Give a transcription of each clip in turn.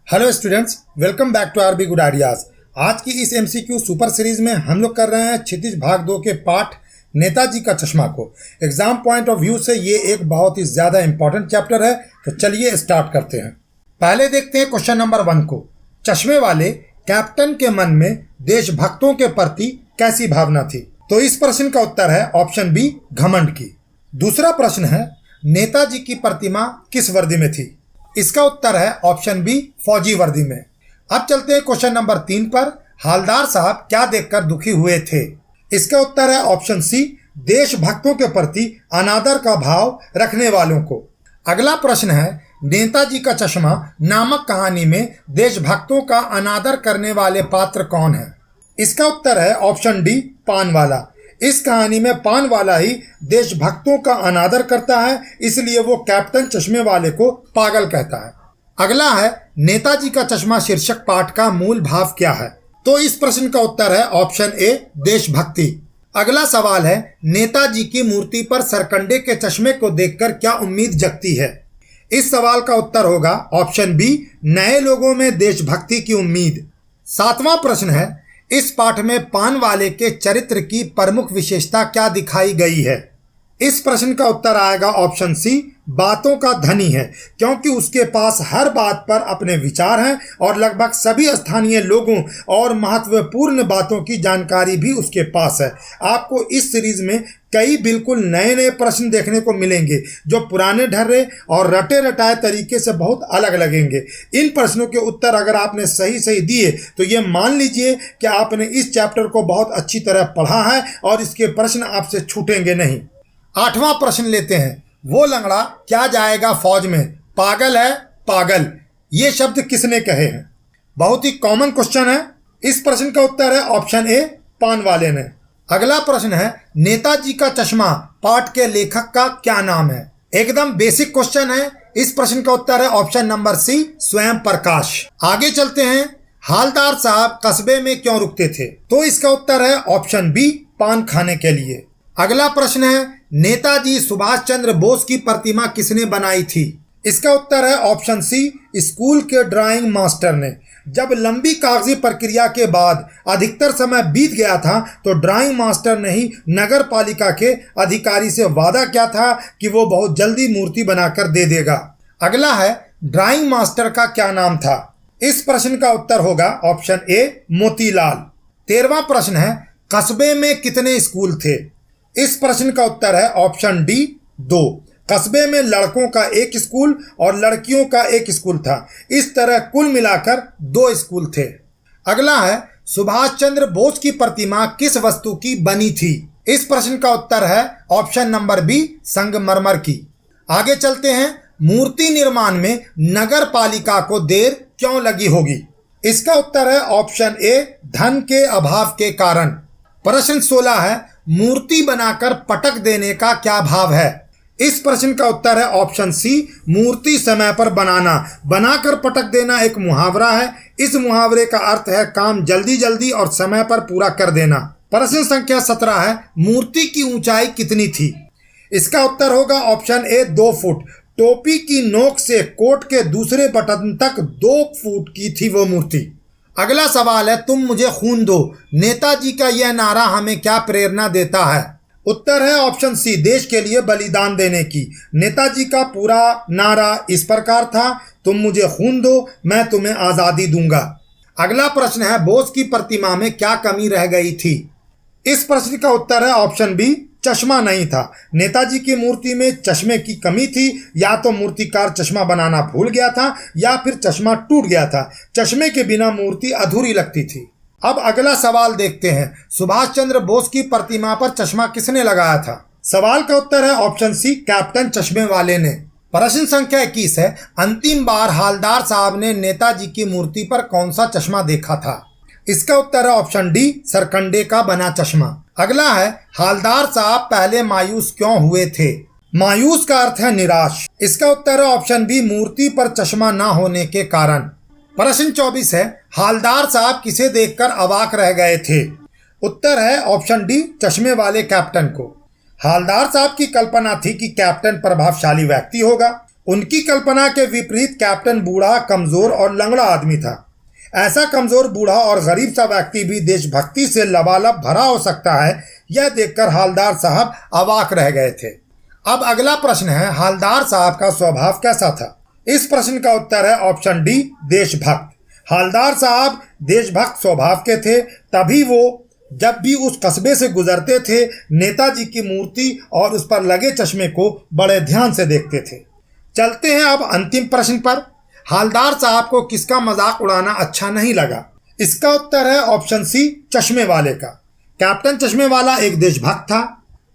Hello students, welcome back to RB good ideas. आज की इस एमसीक्यू सुपर सीरीज में हम लोग कर रहे हैं क्षितिज भाग 2 के पाठ नेताजी का चश्मा को। एग्जाम पॉइंट ऑफ व्यू से ये एक बहुत ही ज्यादा इंपॉर्टेंट चैप्टर है, तो चलिए स्टार्ट करते हैं। पहले देखते हैं क्वेश्चन नंबर 1 को। चश्मे वाले कैप्टन के मन में देशभक्तों के प्रति कैसी भावना थी? तो इस प्रश्न का उत्तर है ऑप्शन बी, घमंड की। दूसरा प्रश्न है, नेताजी की प्रतिमा किस वर्दी में थी? इसका उत्तर है ऑप्शन बी, फौजी वर्दी में। अब चलते हैं क्वेश्चन नंबर 3 पर। हालदार साहब क्या देखकर दुखी हुए थे? इसका उत्तर है ऑप्शन सी, देशभक्तों के प्रति अनादर का भाव रखने वालों को। अगला प्रश्न है, नेताजी का चश्मा नामक कहानी में देशभक्तों का अनादर करने वाले पात्र कौन है? इसका उत्तर है ऑप्शन डी, पान वाला। इस कहानी में पान वाला ही देशभक्तों का अनादर करता है, इसलिए वो कैप्टन चश्मे वाले को पागल कहता है। अगला है, नेताजी का चश्मा शीर्षक पाठ का मूल भाव क्या है? तो इस प्रश्न का उत्तर है ऑप्शन ए, देशभक्ति। अगला सवाल है, नेताजी की मूर्ति पर सरकंडे के चश्मे को देखकर क्या उम्मीद जगती है? इस सवाल का उत्तर होगा ऑप्शन बी, नए लोगों में देशभक्ति की उम्मीद। 7वां प्रश्न है, इस पाठ में पान वाले के चरित्र की प्रमुख विशेषता क्या दिखाई गई है? इस प्रश्न का उत्तर आएगा ऑप्शन सी, बातों का धनी है, क्योंकि उसके पास हर बात पर अपने विचार हैं और लगभग सभी स्थानीय लोगों और महत्वपूर्ण बातों की जानकारी भी उसके पास है। आपको इस सीरीज में कई बिल्कुल नए नए प्रश्न देखने को मिलेंगे जो पुराने ढर्रे और रटे रटाए तरीके से बहुत अलग लगेंगे। इन प्रश्नों के उत्तर अगर आपने सही सही दिए तो ये मान लीजिए कि आपने इस चैप्टर को बहुत अच्छी तरह पढ़ा है और इसके प्रश्न आपसे छूटेंगे नहीं। 8वां प्रश्न लेते हैं, वो लंगड़ा क्या जाएगा फौज में? पागल है पागल, ये शब्द किसने कहे हैं? बहुत ही कॉमन क्वेश्चन है। इस प्रश्न का उत्तर है ऑप्शन ए, पान वाले ने। अगला प्रश्न है, नेताजी का चश्मा पाठ के लेखक का क्या नाम है? एकदम बेसिक क्वेश्चन है। इस प्रश्न का उत्तर है ऑप्शन नंबर सी, स्वयं प्रकाश। आगे चलते हैं, हालदार साहब कस्बे में क्यों रुकते थे? तो इसका उत्तर है ऑप्शन बी, पान खाने के लिए। अगला प्रश्न है, नेताजी सुभाष चंद्र बोस की प्रतिमा किसने बनाई थी? इसका उत्तर है ऑप्शन सी, स्कूल के ड्राइंग मास्टर ने। जब लंबी कागजी प्रक्रिया के बाद अधिकतर समय बीत गया था तो ड्राइंग मास्टर ने ही नगर पालिका के अधिकारी से वादा किया था कि वो बहुत जल्दी मूर्ति बनाकर दे देगा। अगला है, ड्राइंग मास्टर का क्या नाम था? इस प्रश्न का उत्तर होगा ऑप्शन ए, मोतीलाल। 13वां प्रश्न है, कस्बे में कितने स्कूल थे? इस प्रश्न का उत्तर है ऑप्शन डी, 2। कस्बे में लड़कों का एक स्कूल और लड़कियों का एक स्कूल था। इस तरह कुल मिलाकर 2 स्कूल थे। अगला है, सुभाष चंद्र बोस की प्रतिमा किस वस्तु की बनी थी? इस प्रश्न का उत्तर है ऑप्शन नंबर बी, संगमरमर की। आगे चलते हैं, मूर्ति निर्माण में नगर पालिका को देर क्यों लगी होगी? इसका उत्तर है ऑप्शन ए, धन के अभाव के कारण। प्रश्न 16 है, मूर्ति बनाकर पटक देने का क्या भाव है? इस प्रश्न का उत्तर है ऑप्शन सी, मूर्ति समय पर बनाना। बनाकर पटक देना एक मुहावरा है। इस मुहावरे का अर्थ है काम जल्दी जल्दी और समय पर पूरा कर देना। प्रश्न संख्या 17 है, मूर्ति की ऊंचाई कितनी थी? इसका उत्तर होगा ऑप्शन ए, 2 फुट। टोपी की नोक से कोट के दूसरे बटन तक 2 फुट की थी वो मूर्ति। अगला सवाल है, तुम मुझे खून दो, नेताजी का यह नारा हमें क्या प्रेरणा देता है? उत्तर है ऑप्शन सी, देश के लिए बलिदान देने की। नेताजी का पूरा नारा इस प्रकार था, तुम मुझे खून दो, मैं तुम्हें आज़ादी दूंगा। अगला प्रश्न है, बोस की प्रतिमा में क्या कमी रह गई थी? इस प्रश्न का उत्तर है ऑप्शन बी, चश्मा नहीं था। नेताजी की मूर्ति में चश्मे की कमी थी। या तो मूर्तिकार चश्मा बनाना भूल गया था या फिर चश्मा टूट गया था। चश्मे के बिना मूर्ति अधूरी लगती थी। अब अगला सवाल देखते हैं, सुभाष चंद्र बोस की प्रतिमा पर चश्मा किसने लगाया था? सवाल का उत्तर है ऑप्शन सी, कैप्टन चश्मे वाले ने। प्रश्न संख्या 21 है, अंतिम बार हालदार साहब ने नेताजी की मूर्ति पर कौन सा चश्मा देखा था? इसका उत्तर है ऑप्शन डी, सरकंडे का बना चश्मा। अगला है, हालदार साहब पहले मायूस क्यों हुए थे? मायूस का अर्थ है निराश। इसका उत्तर है ऑप्शन बी, मूर्ति पर चश्मा ना होने के कारण। प्रश्न 24 है, हालदार साहब किसे देखकर अवाक रह गए थे? उत्तर है ऑप्शन डी, चश्मे वाले कैप्टन को। हालदार साहब की कल्पना थी कि कैप्टन प्रभावशाली व्यक्ति होगा, उनकी कल्पना के विपरीत कैप्टन बूढ़ा, कमजोर और लंगड़ा आदमी था। ऐसा कमजोर, बूढ़ा और गरीब सा व्यक्ति भी देशभक्ति से लबालब भरा हो सकता है, यह देखकर हालदार साहब अवाक रह गए थे। अब अगला प्रश्न है, हालदार साहब का स्वभाव कैसा था? इस प्रश्न का उत्तर है ऑप्शन डी, देशभक्त। हालदार साहब देशभक्त स्वभाव के थे, तभी वो जब भी उस कस्बे से गुजरते थे नेताजी की मूर्ति और उस पर लगे चश्मे को बड़े ध्यान से देखते थे। चलते हैं अब अंतिम प्रश्न पर। हालदार साहब को किसका मजाक उड़ाना अच्छा नहीं लगा? इसका उत्तर है ऑप्शन सी, चश्मे वाले का। कैप्टन चश्मे वाला एक देशभक्त था,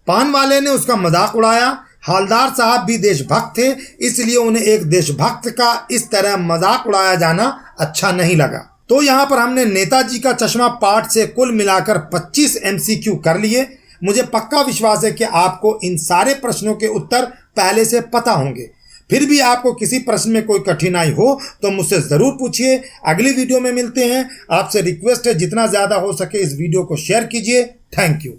पान वाले ने उसका मजाक उड़ाया। हालदार साहब भी देशभक्त थे, इसलिए उन्हें एक देशभक्त का इस तरह मजाक उड़ाया जाना अच्छा नहीं लगा। तो यहाँ पर हमने नेताजी का चश्मा पाठ से कुल मिलाकर 25 MCQ कर लिए। मुझे पक्का विश्वास है कि आपको इन सारे प्रश्नों के उत्तर पहले से पता होंगे। फिर भी आपको किसी प्रश्न में कोई कठिनाई हो तो मुझसे ज़रूर पूछिए। अगली वीडियो में मिलते हैं। आपसे रिक्वेस्ट है, जितना ज़्यादा हो सके इस वीडियो को शेयर कीजिए। Thank you.